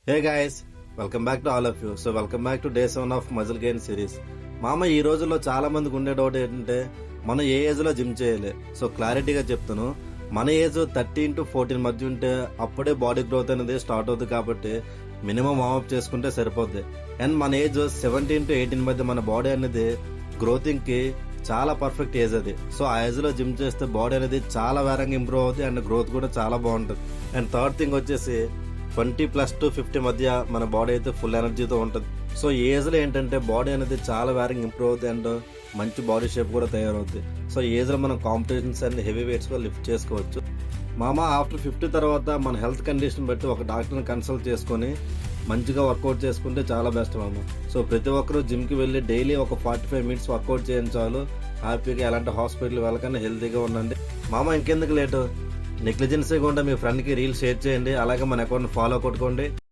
Hey guys, welcome back to all of you. So welcome back to day 7 of muscle gain series. మామ, ఈ రోజుల్లో చాలా మందికి ఉండే డౌట్ ఏంటంటే మనం ఏ ఏజ్ లో జిమ్ చేయాలి. సో క్లారిటీగా చెప్తాను, మన ఏజ్ 13 to 14 మధ్య ఉంటే అప్పుడే బాడీ గ్రోత్ అనేది స్టార్ట్ అవుతుంది. కాబట్టి మినిమం వార్మప్ చేసుకుంటే సరిపోద్ది. అండ్ మన ఏజ్ 17 to 18 మధ్య మన బాడీ అనేది గ్రోతింగ్ కి చాలా పర్ఫెక్ట్ ఏజ్ అది. సో ఆ ఏజ్ లో జిమ్ చేస్తే బాడీ అనేది చాలా వేరంగా ఇంప్రూవ్ అవుతుంది అండ్ గ్రోత్ కూడా చాలా బాగుంటుంది. అండ్ థర్డ్ థింగ్ వచ్చేసి 20+ to 50 మధ్య మన బాడీ అయితే ఫుల్ ఎనర్జీతో ఉంటుంది. సో ఈ ఏజ్ లో ఏంటంటే బాడీ అనేది చాలా వేరంగా ఇంప్రూవ్ అవుతుంది అండ్ మంచి బాడీ షేప్ కూడా తయారవుతుంది. సో ఈ ఏజ్ లో మనం కాంపిటీషన్స్ అండ్ హెవీ వెయిట్స్ కూడా లిఫ్ట్ చేసుకోవచ్చు. మామ, ఆఫ్టర్ 50 తర్వాత మన హెల్త్ కండిషన్ బట్టి ఒక డాక్టర్ని కన్సల్ట్ చేసుకొని మంచిగా వర్కౌట్ చేసుకుంటే చాలా బెస్ట్ మామ. సో ప్రతి ఒక్కరూ జిమ్కి వెళ్ళి డైలీ ఒక 45 minutes వర్కౌట్ చేయించాలి. హ్యాపీగా ఎలాంటి హాస్పిటల్ వెళ్ళకన్నా హెల్తీగా ఉండండి. మామ, ఇంకెందుకు లేటు, నెగ్లిజెన్సీగా ఉంటే మీ ఫ్రెండ్కి రీల్ షేర్ చేయండి. అలాగే మన అకౌంట్ ఫాలో కొట్టుకోండి.